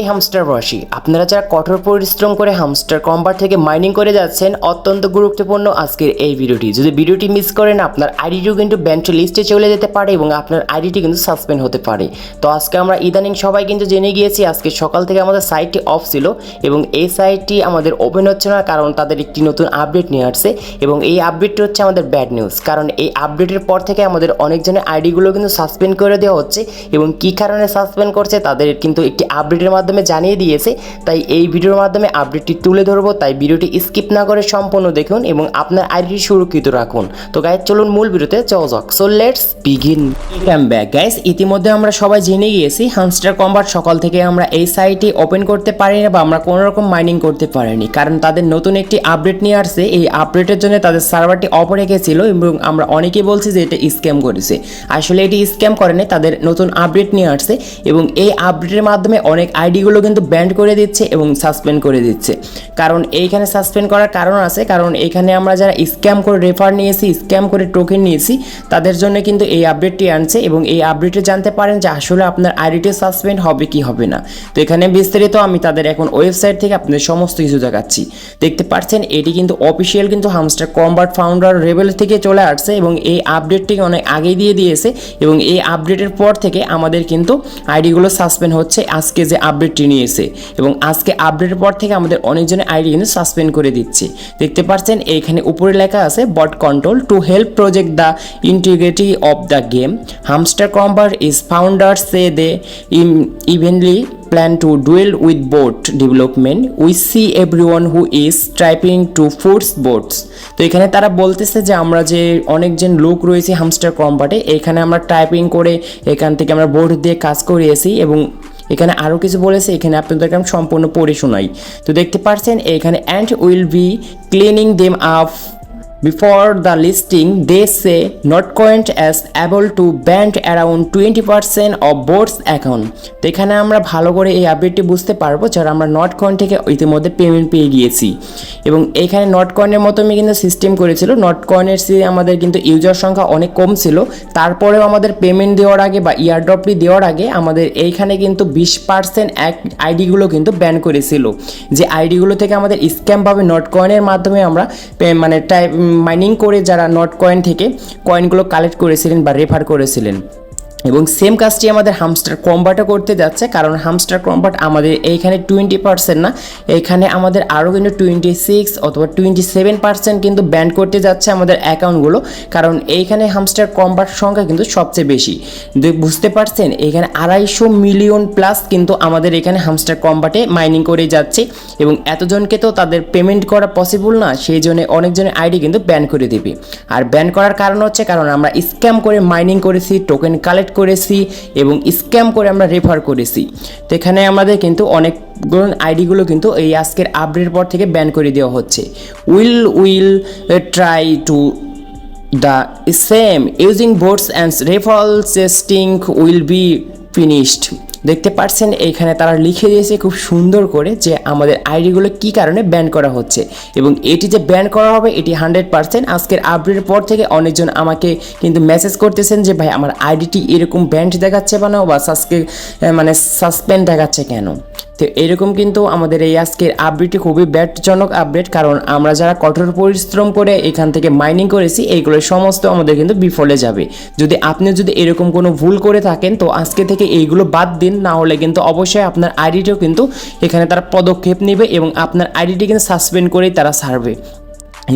হামস্টারবাসী, আপনারা যারা কঠোর পরিশ্রম করে হামস্টার কম্বার থেকে মাইনিং করে যাচ্ছেন, অত্যন্ত গুরুত্বপূর্ণ আজকের এই ভিডিওটি। যদি ভিডিওটি মিস করেন, আপনার আইডিটিও কিন্তু ব্যান লিস্টে চলে যেতে পারে এবং আপনার আইডিটি কিন্তু সাসপেন্ড হতে পারে। তো আজকে আমরা ইদানিং সবাই কিন্তু জেনে গিয়েছি, আজকে সকাল থেকে আমাদের সাইটটি অফ ছিল এবং এই সাইটটি আমাদের ওপেন হচ্ছে না, কারণ তাদের একটি নতুন আপডেট নিয়ে আসছে এবং এই আপডেটটি হচ্ছে আমাদের ব্যাড নিউজ। কারণ এই আপডেটের পর থেকে আমাদের অনেকজনের আইডিগুলো কিন্তু সাসপেন্ড করে দেওয়া হচ্ছে এবং কী কারণে সাসপেন্ড করছে তাদের কিন্তু একটি আপডেটের মাধ্যমে জানিয়ে দিয়েছে। তাই এই ভিডিওর মাধ্যমে আপডেটটি তুলে ধরবো, তাই ভিডিওটি স্কিপ না করে সম্পূর্ণ দেখুন এবং আপনার আইডি সুরক্ষিত রাখুন। তো গাইস, চলুন মূল ভিডিওতে যাওয়া যাক। So let's begin. Welcome back guys. ইতিমধ্যে আমরা সবাই জেনে গিয়েছি হামস্টার কম্বার সকাল থেকে আমরা এই সাইটটি ওপেন করতে পারিনি বা আমরা কোনো রকম মাইনিং করতে পারিনি, কারণ তাদের নতুন একটি আপডেট নিয়ে আসছে। এই আপডেটের জন্য তাদের সার্ভারটি অফ রেখেছিল এবং আমরা অনেকেই বলছি যে এটা স্ক্যাম করেছে। আসলে এটি স্ক্যাম করেনি, তাদের নতুন আপডেট নিয়ে আসছে এবং এই আপডেটের মাধ্যমে অনেক আইডিগুলো কিন্তু ব্যান্ড করে দিচ্ছে এবং সাসপেন্ড করে দিচ্ছে। কারণ এইখানে সাসপেন্ড করার কারণ আছে, কারণ এখানে আমরা যারা স্ক্যাম করে রেফার নিয়েছি, স্ক্যাম করে টোকেন নিয়েছি, তাদের জন্য কিন্তু এই আপডেটটি আনছে এবং এই আপডেটে জানতে পারেন যে আসলে আপনার আইডিটি সাসপেন্ড হবে কি হবে না। তো এখানে বিস্তারিত আমি তাদের এখন ওয়েবসাইট থেকে আপনাদের সমস্ত কিছু দেখাচ্ছি। দেখতে পাচ্ছেন এটি কিন্তু অফিসিয়াল কিন্তু হামস্টার কম্বার ফাউন্ডার রেবেল থেকে চলে আসছে এবং এই আপডেটটি অনেক আগেই দিয়ে দিয়েছে এবং এই আপডেটের পর থেকে আমাদের কিন্তু আইডিগুলো সাসপেন্ড হচ্ছে আজকে যে আপডেটটি নিয়েছে এবং আজকে আপডেটের পর থেকে আমাদের অনেকজনের আইডি কিন্তু সাসপেন্ড করে দিচ্ছে। দেখতে পাচ্ছেন এইখানে উপরে লেখা আছে bot control to help project the integrity of the game. Hamster Kombat is founders say they evenly plan to duel with bot development. We see everyone who is striving to force bots. তো এখানে তারা বলতেছে যে আমরা যে অনেকজন লোক রয়েছে হামস্টার কম্বাটে, এখানে আমরা টাইপিং করে এখান থেকে আমরা বোর্ড দিয়ে কাজ করিয়েছি এবং এখানে আরও কিছু বলেছে, এখানে আপনাদেরকে আমি সম্পূর্ণ পড়ে শোনাই। তো দেখতে পাচ্ছেন এখানে and will be cleaning them up before the listing. They say Notcoin is able to ban around 20% of bots account. তো এখানে আমরা ভালো করে এই আপডেটটি বুঝতে পারবো যারা আমরা নটকয়েন থেকে ইতিমধ্যে পেমেন্ট পেয়ে গিয়েছি এবং এইখানে নটকয়েনের মতো আমি কিন্তু সিস্টেম করেছিল। নটকয়েনের আমাদের কিন্তু ইউজার সংখ্যা অনেক কম ছিল, তারপরেও আমাদের পেমেন্ট দেওয়ার আগে বা ইয়ারড্রপটি দেওয়ার আগে আমাদের এইখানে কিন্তু 20% আইডিগুলো কিন্তু ব্যান করেছিল, যে আইডিগুলো থেকে আমাদের স্ক্যামভাবে নটকয়েনের মাধ্যমে আমরা মানে মাইনিং করে যারা নট কয়েন থেকে কয়েনগুলো কালেক্ট করেছিলেন বা রেফার করেছিলেন। এবং সেম কাজটি আমাদের হামস্টার কম্বাটও করতে যাচ্ছে, কারণ হামস্টার কম্বাট আমাদের এইখানে 20% না, এইখানে আমাদের আরও কিন্তু 26 অথবা 27% কিন্তু ব্যান করতে যাচ্ছে আমাদের অ্যাকাউন্টগুলো, কারণ এইখানে হামস্টার কম্বাট সংখ্যা কিন্তু সবচেয়ে বেশি। বুঝতে পারছেন এখানে 250 মিলিয়ন প্লাস কিন্তু আমাদের এখানে হামস্টার কম্বাটে মাইনিং করে যাচ্ছে এবং এতজনকে তো তাদের পেমেন্ট করা পসিবল না, সেই জন্য অনেকজনের আইডি কিন্তু ব্যান করে দেবে। আর ব্যান করার কারণ হচ্ছে কারণ আমরা স্ক্যাম করে মাইনিং করেছি, টোকেন কালেক্ট করেছি এবং স্ক্যাম করে আমরা রেফার করেছি। তো এখানে আমাদের কিন্তু অনেকগুলো আইডিগুলো কিন্তু এই আজকের আপডেটের পর থেকে ব্যান করে দেওয়া হচ্ছে। Will try to the same using boats and referral testing will be finished. দেখতে পাচ্ছেন এইখানে তারা লিখে দিয়েছে খুব সুন্দর করে যে আমাদের আইডিগুলো কী কারণে ব্যান করা হচ্ছে এবং এটি যে ব্যান করা হবে এটি 100%। আজকের আপডেটের পর থেকে অনেকজন আমাকে কিন্তু মেসেজ করতেছেন যে ভাই আমার আইডিটি এরকম ব্যান্ড দেখাচ্ছে কেন বা সাসপেন্ড দেখাচ্ছে কেন। তো এরকম কিন্তু আমাদের এই আজকের আপডেটটি খুবই ব্যাডজনক আপডেট, কারণ আমরা যারা কঠোর পরিশ্রম করে এখান থেকে মাইনিং করেছি এইগুলো সমস্ত আমাদের কিন্তু বিফলে যাবে। আপনি যদি এরকম কোনো ভুল করে থাকেন তো আজকে থেকে এইগুলো বাদ দিন, না হলে কিন্তু অবশ্যই আপনার আইডিটিও কিন্তু এখানে তারা পদক্ষেপ নেবে এবং আপনার আইডিটি কিন্তু সাসপেন্ড করেই তারা ছাড়বে।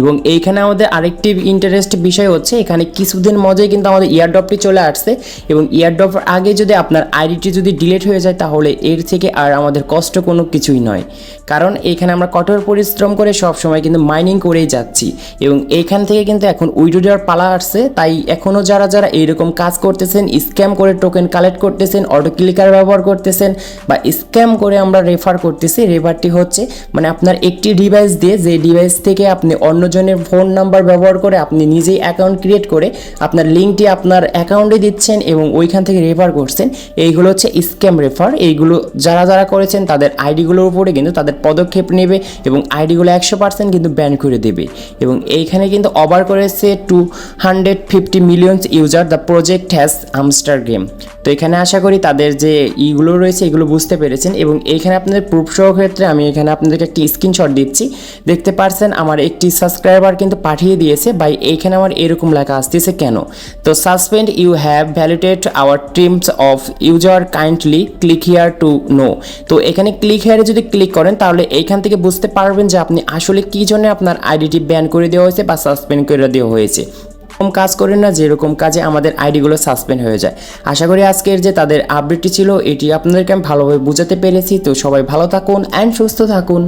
এবং এইখানে আমাদের আরেকটি ইন্টারেস্ট বিষয় হচ্ছে এখানে কিছুদিন মধ্যেই কিন্তু আমাদের ইয়ারড্রপটি চলে আসছে এবং ইয়ারড্রপের আগে যদি আপনার আইডিটি যদি ডিলিট হয়ে যায় তাহলে এর থেকে আর আমাদের কষ্ট কোনো কিছুই নয়, কারণ এইখানে আমরা কঠোর পরিশ্রম করে সব সময় কিন্তু মাইনিং করেই যাচ্ছি এবং এইখান থেকে কিন্তু এখন উইড্রো দেওয়ার পালা আসছে। তাই এখনও যারা যারা এইরকম কাজ করতেছেন, স্ক্যাম করে টোকেন কালেক্ট করতেছেন, অটো ক্লিকার ব্যবহার করতেছেন বা স্ক্যাম করে আমরা রেফার করতেছি, রেফারটি হচ্ছে মানে আপনার একটি ডিভাইস দিয়ে যে ডিভাইস থেকে আপনি অন্য অন্যজনের ফোন নাম্বার ব্যবহার করে আপনি নিজেই অ্যাকাউন্ট ক্রিয়েট করে আপনার লিঙ্কটি আপনার অ্যাকাউন্টে দিচ্ছেন এবং ওইখান থেকে রেফার করছেন। এইগুলো হচ্ছে স্ক্যাম রেফার। এইগুলো যারা যারা করেছেন তাদের আইডিগুলোর উপরে কিন্তু তাদের পদক্ষেপ নেবে এবং আইডিগুলো 100% কিন্তু ব্যান করে দেবে। এবং এইখানে কিন্তু অবার করেছে 250 million user the project has hamster game. তো এখানে আশা করি তাদের যে ইগুলো রয়েছে এগুলো বুঝতে পেরেছেন। এবং এইখানে আপনাদের প্রুফ সহ ক্ষেত্রে আমি এখানে আপনাদেরকে একটি স্ক্রিনশট দিচ্ছি। দেখতে পারছেন আমার একটি সাবস্ক্রাইবার কিন্তু পাঠিয়ে দিয়েছে, ভাই এইখানে আমার এরকম লেখা আসতেছে কেন। তো suspend you have validated our teams of user kindly click here to know. তো এখানে ক্লিক হিয়ারে যদি ক্লিক করেন তাহলে এইখান থেকে বুঝতে পারবেন যে আপনি আসলে কী জন্য আপনার আইডিটি ব্যান করে দেওয়া হয়েছে বা সাসপেন্ড করে দেওয়া হয়েছে। এরকম কাজ করেন না যেরকম কাজে আমাদের আইডিগুলো সাসপেন্ড হয়ে যায়। আশা করি আজকের যে তাদের আপডেটটি ছিল এটি আপনাদেরকে আমি ভালোভাবে বোঝাতে পেরেছি। তো সবাই ভালো থাকুন অ্যান্ড সুস্থ থাকুন।